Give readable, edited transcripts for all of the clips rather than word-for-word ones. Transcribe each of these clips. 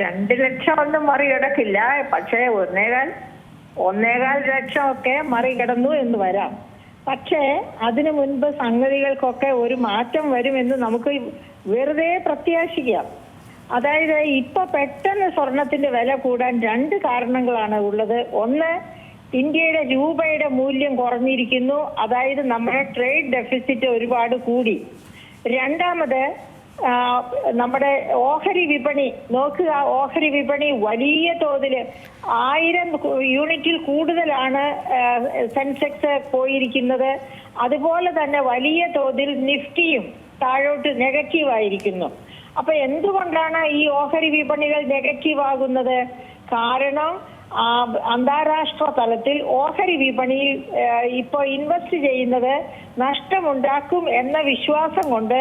2 ലക്ഷം ഒന്നും മറികടക്കില്ല. പക്ഷേ ഒന്നേകാൽ ലക്ഷമൊക്കെ മറികടന്നു എന്ന് വരാം. പക്ഷേ അതിനു മുൻപ് സംഗതികൾക്കൊക്കെ ഒരു മാറ്റം വരുമെന്ന് നമുക്ക് വെറുതെ പ്രത്യാശിക്കാം. അതായത് ഇപ്പൊ പെട്ടെന്ന് സ്വർണത്തിന്റെ വില കൂടാൻ 2 കാരണങ്ങളാണ് ഉള്ളത്. ഒന്ന്, ഇന്ത്യയുടെ രൂപയുടെ മൂല്യം കുറഞ്ഞിരിക്കുന്നു. അതായത് നമ്മുടെ ട്രേഡ് ഡെഫിസിറ്റ് ഒരുപാട് കൂടി. രണ്ടാമത്, നമ്മുടെ ഓഹരി വിപണി നോക്കുക. ഓഹരി വിപണി വലിയ തോതിൽ 1000 യൂണിറ്റിൽ കൂടുതലാണ് സെൻസെക്സ് പോയിരിക്കുന്നത്. അതുപോലെ തന്നെ വലിയ തോതിൽ നിഫ്റ്റിയും താഴോട്ട് നെഗറ്റീവ് ആയിരിക്കുന്നു. അപ്പൊ എന്തുകൊണ്ടാണ് ഈ ഓഹരി വിപണികൾ നെഗറ്റീവ് ആകുന്നത്? കാരണം അന്താരാഷ്ട്ര തലത്തിൽ ഓഹരി വിപണിയിൽ ഇപ്പോൾ ഇൻവെസ്റ്റ് ചെയ്യുന്നത് നഷ്ടമുണ്ടാക്കും എന്ന വിശ്വാസം കൊണ്ട്,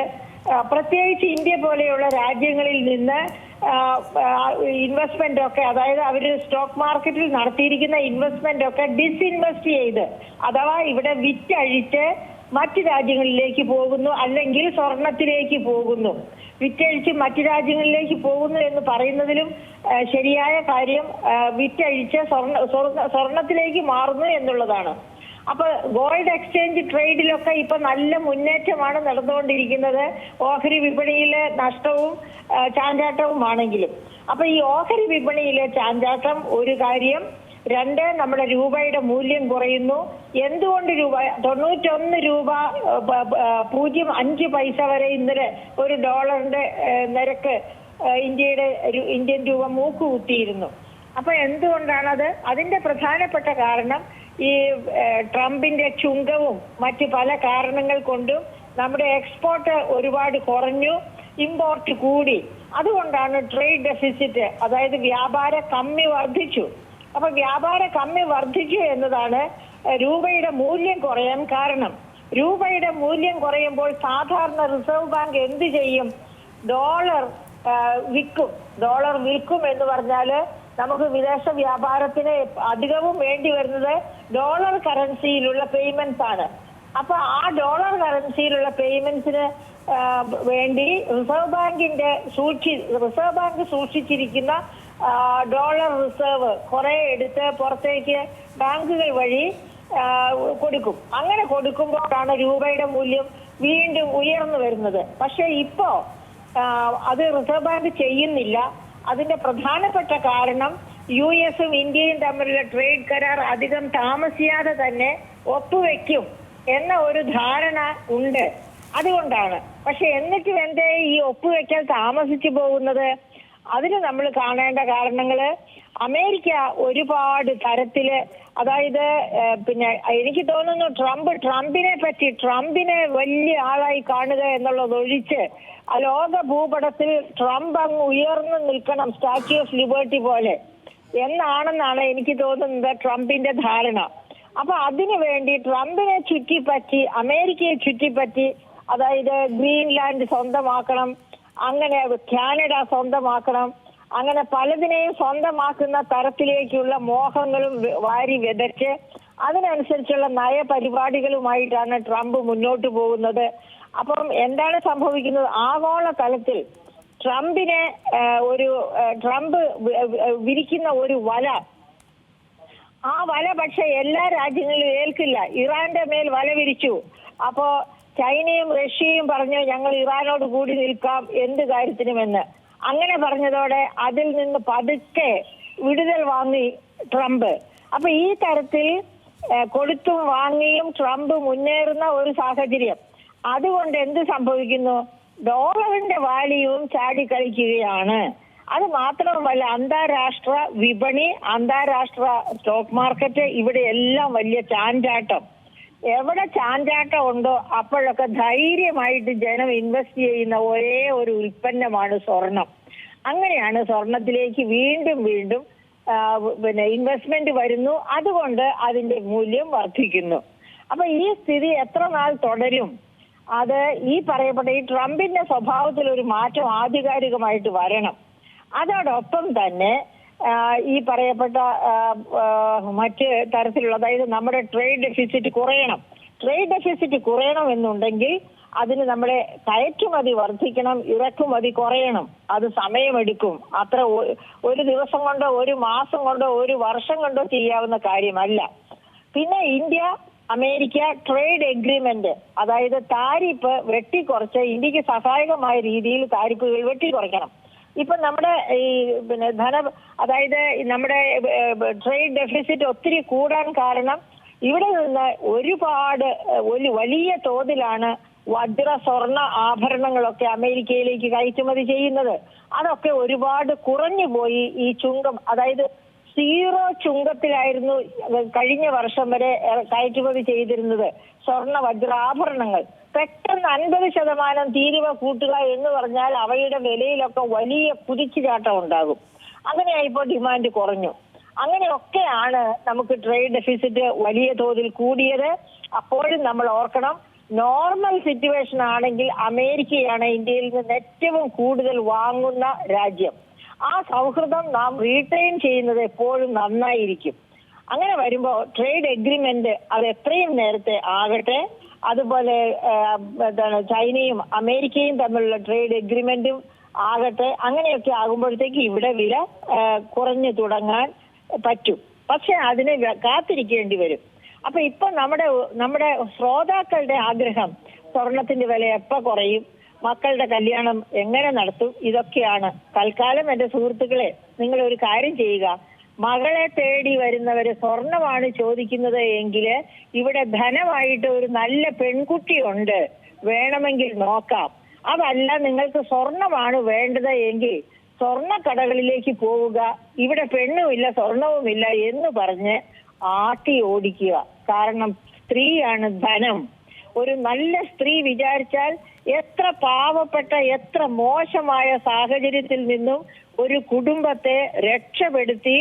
പ്രത്യേകിച്ച് ഇന്ത്യ പോലെയുള്ള രാജ്യങ്ങളിൽ നിന്ന് ഇൻവെസ്റ്റ്മെന്റ് ഒക്കെ, അതായത് അവർ സ്റ്റോക്ക് മാർക്കറ്റിൽ നടത്തിയിരിക്കുന്ന ഇൻവെസ്റ്റ്മെന്റ് ഒക്കെ ഡിസ്ഇൻവെസ്റ്റ് ചെയ്ത്, അഥവാ ഇവിടെ വിറ്റഴിച്ച് മറ്റു രാജ്യങ്ങളിലേക്ക് പോകുന്നു, അല്ലെങ്കിൽ സ്വർണത്തിലേക്ക് പോകുന്നു. വിറ്റഴിച്ച് മറ്റു രാജ്യങ്ങളിലേക്ക് പോകുന്നു എന്ന് പറയുന്നതിലും ശരിയായ കാര്യം വിറ്റഴിച്ച് സ്വർണത്തിലേക്ക് മാറുന്നു എന്നുള്ളതാണ്. അപ്പൊ ഗോൾഡ് എക്സ്ചേഞ്ച് ട്രേഡിലൊക്കെ ഇപ്പൊ നല്ല മുന്നേറ്റമാണ് നടന്നുകൊണ്ടിരിക്കുന്നത്, ഓഹരി വിപണിയിലെ നഷ്ടവും ചാഞ്ചാട്ടവുമാണെങ്കിലും. അപ്പൊ ഈ ഓഹരി വിപണിയിലെ ചാഞ്ചാട്ടം ഒരു കാര്യം. 2, നമ്മുടെ രൂപയുടെ മൂല്യം കുറയുന്നു. എന്തുകൊണ്ട് 91 രൂപ 0.5 പൈസ വരെ ഇന്നലെ ഒരു ഡോളറിന്റെ നിരക്ക് ഇന്ത്യൻ രൂപ മൂക്കുകുത്തിയിരുന്നു. അപ്പൊ എന്തുകൊണ്ടാണത്? അതിന്റെ പ്രധാനപ്പെട്ട കാരണം ഈ ട്രംപിന്റെ ചുങ്കവും മറ്റ് പല കാരണങ്ങൾ കൊണ്ടും നമ്മുടെ എക്സ്പോർട്ട് ഒരുപാട് കുറഞ്ഞു, ഇമ്പോർട്ട് കൂടി. അതുകൊണ്ടാണ് ട്രേഡ് ഡെഫിസിറ്റ്, അതായത് വ്യാപാര കമ്മി വർദ്ധിച്ചു. അപ്പൊ വ്യാപാര കമ്മി വർദ്ധിച്ചു എന്നതാണ് രൂപയുടെ മൂല്യം കുറയാൻ കാരണം. രൂപയുടെ മൂല്യം കുറയുമ്പോൾ സാധാരണ റിസർവ് ബാങ്ക് എന്ത് ചെയ്യും? ഡോളർ വിൽക്കും. ഡോളർ വിൽക്കും എന്ന് പറഞ്ഞാല് നമുക്ക് വിദേശ വ്യാപാരത്തിന് അധികവും വേണ്ടി വരുന്നത് ഡോളർ കറൻസിയിലുള്ള പേയ്മെന്റ്സ് ആണ്. അപ്പൊ ആ ഡോളർ കറൻസിയിലുള്ള പേയ്മെന്റ്സിന് വേണ്ടി റിസർവ് ബാങ്ക് സൂക്ഷിച്ചിരിക്കുന്ന ഡോളർ റിസർവ് കുറെ എടുത്ത് പുറത്തേക്ക് ബാങ്കുകൾ വഴി കൊടുക്കും. അങ്ങനെ കൊടുക്കുമ്പോഴാണ് രൂപയുടെ മൂല്യം വീണ്ടും ഉയർന്നു വരുന്നത്. പക്ഷെ ഇപ്പോ അത് റിസർവ് ബാങ്ക് ചെയ്യുന്നില്ല. അതിന്റെ പ്രധാനപ്പെട്ട കാരണം US-ഉം ഇന്ത്യയും തമ്മിലുള്ള ട്രേഡ് കരാർ അധികം താമസിയാതെ തന്നെ ഒപ്പുവെക്കും എന്ന ഒരു ധാരണ ഉണ്ട്. അതുകൊണ്ടാണ്. പക്ഷെ എന്നിട്ടും എന്തേ ഈ ഒപ്പുവെക്കൽ താമസിച്ചു പോകുന്നത്? അതിന് നമ്മൾ കാണേണ്ട കാരണങ്ങള്, അമേരിക്ക ഒരുപാട് തരത്തില്, അതായത് പിന്നെ എനിക്ക് തോന്നുന്നു ട്രംപിനെ വലിയ ആളായി കാണുക എന്നുള്ളതൊഴിച്ച് ലോക ഭൂപടത്തിൽ ട്രംപ് അങ്ങ് ഉയർന്നു നിൽക്കണം, സ്റ്റാച്യു ഓഫ് ലിബർട്ടി പോലെ എന്നാണെന്നാണ് എനിക്ക് തോന്നുന്നത് ട്രംപിന്റെ ധാരണ. അപ്പൊ അതിനു വേണ്ടി ട്രംപിനെ ചുറ്റിപ്പറ്റി, അമേരിക്കയെ ചുറ്റിപ്പറ്റി, അതായത് ഗ്രീൻലാൻഡ് സ്വന്തമാക്കണം, അങ്ങനെ കാനഡ സ്വന്തമാക്കണം, അങ്ങനെ പലതിനെയും സ്വന്തമാക്കുന്ന തരത്തിലേക്കുള്ള മോഹങ്ങളും വാരി വിതച്ച് അതിനനുസരിച്ചുള്ള നയപരിപാടികളുമായിട്ടാണ് ട്രംപ് മുന്നോട്ട് പോകുന്നത്. അപ്പം എന്താണ് സംഭവിക്കുന്നത്? ആഗോള തലത്തിൽ ട്രംപ് വിരിക്കുന്ന ഒരു വല, ആ വല പക്ഷെ എല്ലാ രാജ്യങ്ങളിലും ഏൽക്കില്ല. ഇറാന്റെ മേൽ വല വിരിച്ചു. അപ്പോ ചൈനയും റഷ്യയും പറഞ്ഞു ഞങ്ങൾ ഇറാനോട് കൂടി നിൽക്കാം എന്ത് കാര്യത്തിനുമെന്ന്. അങ്ങനെ പറഞ്ഞതോടെ അതിൽ നിന്ന് പതുക്കെ വിടുതൽ വാങ്ങി ട്രംപ്. അപ്പൊ ഈ തരത്തിൽ കൊടുത്തും വാങ്ങിയും ട്രംപ് മുന്നേറുന്ന ഒരു സാഹചര്യം. അതുകൊണ്ട് എന്ത് സംഭവിക്കുന്നു? ഡോളറിന്റെ വാല്യൂവും ചാടിക്കളിക്കുകയാണ്. അത് മാത്രമല്ല, അന്താരാഷ്ട്ര വിപണി, അന്താരാഷ്ട്ര സ്റ്റോക്ക് മാർക്കറ്റ്, ഇവിടെ എല്ലാം വലിയ ചാഞ്ചാട്ടം. എവിടെ ചാഞ്ചാട്ടം ഉണ്ടോ അപ്പോഴൊക്കെ ധൈര്യമായിട്ട് ജനം ഇൻവെസ്റ്റ് ചെയ്യുന്ന ഒരേ ഒരു ഉൽപ്പന്നമാണ് സ്വർണം. അങ്ങനെയാണ് സ്വർണത്തിലേക്ക് വീണ്ടും ഇൻവെസ്റ്റ്മെന്റ് വരുന്നു. അതുകൊണ്ട് അതിന്റെ മൂല്യം വർദ്ധിക്കുന്നു. അപ്പൊ ഈ സ്ഥിതി എത്ര നാൾ തുടരും? അത് ഈ പറയപ്പെട്ട ഈ ട്രംപിന്റെ സ്വഭാവത്തിൽ ഒരു മാറ്റം ആധികാരികമായിട്ട് വരണം. അതോടൊപ്പം തന്നെ ഈ പറയപ്പെട്ട മറ്റ് തരത്തിലുള്ള, അതായത് നമ്മുടെ ട്രേഡ് ഡെഫിസിറ്റ് കുറയണം. ട്രേഡ് ഡെഫിസിറ്റ് കുറയണമെന്നുണ്ടെങ്കിൽ അതിന് നമ്മുടെ കയറ്റുമതി വർദ്ധിക്കണം, ഇറക്കുമതി കുറയണം. അത് സമയമെടുക്കും. അത്ര ഒരു ദിവസം കൊണ്ടോ ഒരു മാസം കൊണ്ടോ ഒരു വർഷം കൊണ്ടോ ചെയ്യാവുന്ന കാര്യമല്ല. പിന്നെ ഇന്ത്യ അമേരിക്ക ട്രേഡ് എഗ്രിമെന്റ്, അതായത് താരിഫ് വെട്ടിക്കുറച്ച് ഇന്ത്യക്ക് സഹായകമായ രീതിയിൽ താരിഫുകൾ വെട്ടിക്കുറയ്ക്കണം. ഇപ്പൊ നമ്മുടെ ഈ അതായത് നമ്മുടെ ട്രേഡ് ഡെഫിസിറ്റ് ഒത്തിരി കൂടാൻ കാരണം ഇവിടെ നിന്ന് ഒരുപാട് വലിയ തോതിലാണ് വജ്ര സ്വർണ്ണ ആഭരണങ്ങളൊക്കെ അമേരിക്കയിലേക്ക് കയറ്റുമതി ചെയ്യുന്നത്. അതൊക്കെ ഒരുപാട് കുറഞ്ഞു പോയി. ഈ ചുങ്കം, അതായത് 0 ചുങ്കത്തിലായിരുന്നു കഴിഞ്ഞ വർഷം വരെ കയറ്റുമതി ചെയ്തിരുന്നത് സ്വർണ്ണ വജ്രാഭരണങ്ങൾ. പെട്ടെന്ന് 50% തീരുവ കൂട്ടുക എന്ന് പറഞ്ഞാൽ അവയുടെ വിലയിലൊക്കെ വലിയ കുതിച്ചുചാട്ടം ഉണ്ടാകും. അങ്ങനെയായിപ്പോ ഡിമാൻഡ് കുറഞ്ഞു. അങ്ങനെയൊക്കെയാണ് നമുക്ക് ട്രേഡ് ഡെഫിസിറ്റ് വലിയ തോതിൽ കൂടിയത്. അപ്പോഴും നമ്മൾ ഓർക്കണം, നോർമൽ സിറ്റുവേഷൻ ആണെങ്കിൽ അമേരിക്കയാണ് ഇന്ത്യയിൽ നിന്ന് ഏറ്റവും കൂടുതൽ വാങ്ങുന്ന രാജ്യം. ആ സൗഹൃദം നാം റീറ്റെയിൻ ചെയ്യുന്നത് എപ്പോഴും നന്നായിരിക്കും. അങ്ങനെ വരുമ്പോൾ ട്രേഡ് എഗ്രിമെന്റ് അത് എത്രയും നേരത്തെ ആകട്ടെ. അതുപോലെ ചൈനയും അമേരിക്കയും തമ്മിലുള്ള ട്രേഡ് എഗ്രിമെന്റും ആകട്ടെ. അങ്ങനെയൊക്കെ ആകുമ്പോഴത്തേക്ക് ഇവിടെ വില കുറഞ്ഞു തുടങ്ങാൻ പറ്റും. പക്ഷെ അതിനെ കാത്തിരിക്കേണ്ടി വരും. അപ്പൊ ഇപ്പൊ നമ്മുടെ ശ്രോതാക്കളുടെ ആഗ്രഹം സ്വർണത്തിന്റെ വില എപ്പോ കുറയും, മക്കളുടെ കല്യാണം എങ്ങനെ നടത്തും, ഇതൊക്കെയാണ്. തൽക്കാലം എന്റെ സുഹൃത്തുക്കളെ, നിങ്ങൾ ഒരു കാര്യം ചെയ്യുക. മകളെ തേടി വരുന്നവര് സ്വർണമാണ് ചോദിക്കുന്നത് എങ്കിൽ ഇവിടെ ധനമായിട്ട് ഒരു നല്ല പെൺകുട്ടിയുണ്ട്, വേണമെങ്കിൽ നോക്കാം. അതല്ല നിങ്ങൾക്ക് സ്വർണമാണ് വേണ്ടത് എങ്കിൽ സ്വർണ്ണക്കടകളിലേക്ക് പോവുക. ഇവിടെ പെണ്ണുമില്ല സ്വർണവുമില്ല എന്ന് പറഞ്ഞ് ആട്ടി ഓടിക്കുക. കാരണം സ്ത്രീയാണ് ധനം. ഒരു നല്ല സ്ത്രീ വിചാരിച്ചാൽ എത്ര പാവപ്പെട്ട, എത്ര മോശമായ സാഹചര്യത്തിൽ നിന്നും ഒരു കുടുംബത്തെ രക്ഷപ്പെടുത്തി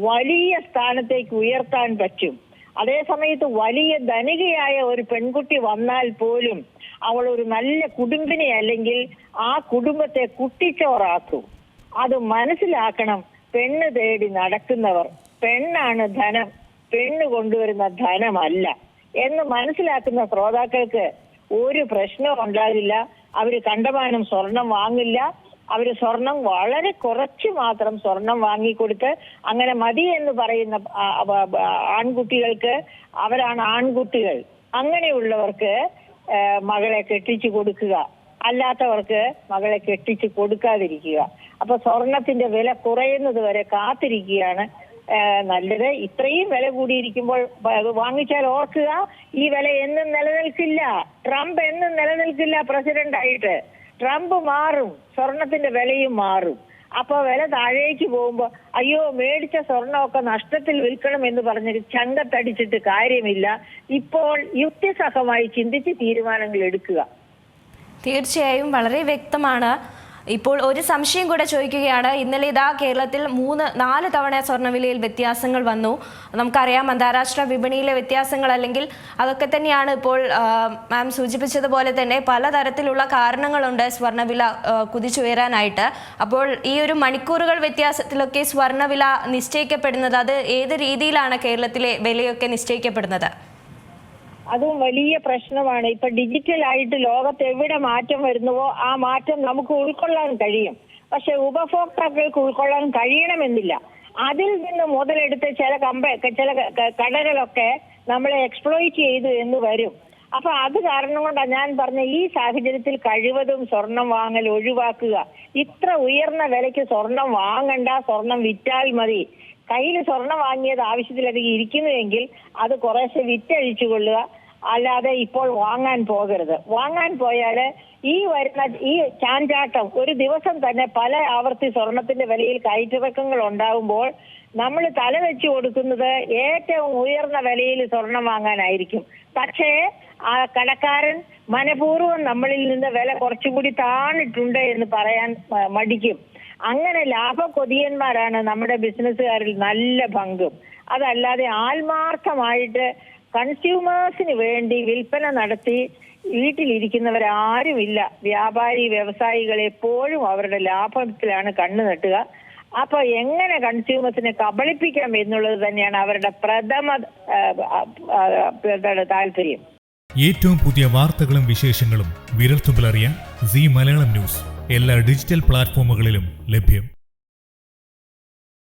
വലിയ സ്ഥാനത്തേക്ക് ഉയർത്താൻ പറ്റും. അതേസമയത്ത് വലിയ ധനികയായ ഒരു പെൺകുട്ടി വന്നാൽ പോലും അവൾ ഒരു നല്ല കുടുംബിനെ അല്ലെങ്കിൽ ആ കുടുംബത്തെ കുട്ടിച്ചോറാക്കും. അത് മനസ്സിലാക്കണം പെണ്ണ് തേടി നടക്കുന്നവർ. പെണ്ണാണ് ധനം, പെണ്ണ് കൊണ്ടുവരുന്ന ധനമല്ല എന്ന് മനസ്സിലാക്കുന്ന ശ്രോതാക്കൾക്ക് ഒരു പ്രശ്നവും ഉണ്ടാകില്ല. അവര് കണ്ടമാനം സ്വർണം വാങ്ങില്ല. അവര് സ്വർണം വളരെ കുറച്ച് മാത്രം സ്വർണം വാങ്ങിക്കൊടുത്ത് അങ്ങനെ മതി എന്ന് പറയുന്ന ആൺകുട്ടികൾക്ക്, അവരാണ് ആൺകുട്ടികൾ, അങ്ങനെയുള്ളവർക്ക് മകളെ കെട്ടിച്ചു കൊടുക്കുക. അല്ലാത്തവർക്ക് മകളെ കെട്ടിച്ചു കൊടുക്കാതിരിക്കുക. അപ്പൊ സ്വർണത്തിന്റെ വില കുറയുന്നത് വരെ കാത്തിരിക്കുകയാണ് നല്ലത്. ഇത്രയും വില കൂടിയിരിക്കുമ്പോൾ വാങ്ങിച്ചാൽ ഓർക്കുക, ഈ വില എന്നും നിലനിൽക്കില്ല. ട്രംപ് എന്നും നിലനിൽക്കില്ല പ്രസിഡന്റ് ആയിട്ട്. ട്രംപ് മാറും, സ്വർണത്തിന്റെ വിലയും മാറും. അപ്പൊ വില താഴേക്ക് പോകുമ്പോ അയ്യോ മേടിച്ച സ്വർണമൊക്കെ നഷ്ടത്തിൽ വിൽക്കണം എന്ന് പറഞ്ഞിട്ട് ചങ്കത്തടിച്ചിട്ട് കാര്യമില്ല. ഇപ്പോൾ യുക്തിസഹമായി ചിന്തിച്ച് തീരുമാനങ്ങൾ എടുക്കുക. തീർച്ചയായും വളരെ വ്യക്തമാണ്. ഇപ്പോൾ ഒരു സംശയം കൂടെ ചോദിക്കുകയാണ്. ഇന്നലെ ഇതാ കേരളത്തിൽ 3-4 തവണ സ്വർണ്ണവിലയിൽ വ്യത്യാസങ്ങൾ വന്നു. നമുക്കറിയാം അന്താരാഷ്ട്ര വിപണിയിലെ വ്യത്യാസങ്ങൾ, അല്ലെങ്കിൽ അതൊക്കെ തന്നെയാണ് ഇപ്പോൾ മാം സൂചിപ്പിച്ചതുപോലെ തന്നെ പലതരത്തിലുള്ള കാരണങ്ങളുണ്ട് സ്വർണ്ണവില കുതിച്ചുയരാനായിട്ട്. അപ്പോൾ ഈ ഒരു മണിക്കൂറുകൾ വ്യത്യാസത്തിലൊക്കെ സ്വർണ്ണവില നിശ്ചയിക്കപ്പെടുന്നത്, അത് ഏത് രീതിയിലാണ് കേരളത്തിലെ വിലയൊക്കെ നിശ്ചയിക്കപ്പെടുന്നത്? അതും വലിയ പ്രശ്നമാണ്. ഇപ്പൊ ഡിജിറ്റൽ ആയിട്ട് ലോകത്ത് എവിടെ മാറ്റം വരുന്നുവോ ആ മാറ്റം നമുക്ക് ഉൾക്കൊള്ളാൻ കഴിയും. പക്ഷെ ഉപഭോക്താക്കൾക്ക് ഉൾക്കൊള്ളാൻ കഴിയണമെന്നില്ല. അതിൽ നിന്ന് മുതലെടുത്ത് ചില കടകളൊക്കെ നമ്മളെ എക്സ്പ്ലോയിറ്റ് ചെയ്തു എന്ന് വരും. അപ്പൊ അത് കാരണം കൊണ്ടാണ് ഞാൻ പറഞ്ഞ ഈ സാഹചര്യത്തിൽ കഴിവതും സ്വർണം വാങ്ങൽ ഒഴിവാക്കുക. ഇത്ര ഉയർന്ന വിലയ്ക്ക് സ്വർണം വാങ്ങണ്ട, സ്വർണം വിറ്റാൽ മതി. കയ്യിൽ സ്വർണം വാങ്ങിയത് ആവശ്യത്തിലധികം ഇരിക്കുന്നുവെങ്കിൽ അത് കുറേശ്ശെ വിറ്റഴിച്ചു കൊള്ളുക. അല്ലാതെ ഇപ്പോൾ വാങ്ങാൻ പോകരുത്. വാങ്ങാൻ പോയാൽ ഈ ചാഞ്ചാട്ടം ഒരു ദിവസം തന്നെ പല ആവർത്തി സ്വർണത്തിന്റെ വിലയിൽ കയറ്റിറക്കങ്ങൾ ഉണ്ടാകുമ്പോൾ നമ്മൾ തല വെച്ചു കൊടുക്കുന്നത് ഏറ്റവും ഉയർന്ന വിലയിൽ സ്വർണം വാങ്ങാനായിരിക്കും. പക്ഷേ ആ കടക്കാരൻ മനഃപൂർവ്വം നമ്മളിൽ നിന്ന് വില കുറച്ചുകൂടി താണിട്ടുണ്ട് എന്ന് പറയാൻ മടിക്കും. അങ്ങനെ ലാഭക്കൊതിയന്മാരാണ് നമ്മുടെ ബിസിനസ്സുകാരിൽ നല്ല പങ്കും. അതല്ലാതെ ആത്മാർത്ഥമായിട്ട് കൺസ്യൂമേഴ്സിന് വേണ്ടി വിൽപ്പന നടത്തി വീട്ടിലിരിക്കുന്നവരാരുമില്ല. വ്യവസായികൾ എപ്പോഴും അവരുടെ ലാഭത്തിലാണ് കണ്ണു നട്ടുക. അപ്പൊ എങ്ങനെ കൺസ്യൂമേഴ്സിനെ കബളിപ്പിക്കാം എന്നുള്ളത് തന്നെയാണ് അവരുടെ പ്രഥമ താല്പര്യം. ഏറ്റവും പുതിയ വാർത്തകളും വിശേഷങ്ങളും വിരൽത്തുമ്പിലറിയാൻ സീ മലയാളം ന്യൂസ് എല്ലാ ഡിജിറ്റൽ പ്ലാറ്റ്ഫോമുകളിലും ലഭ്യം.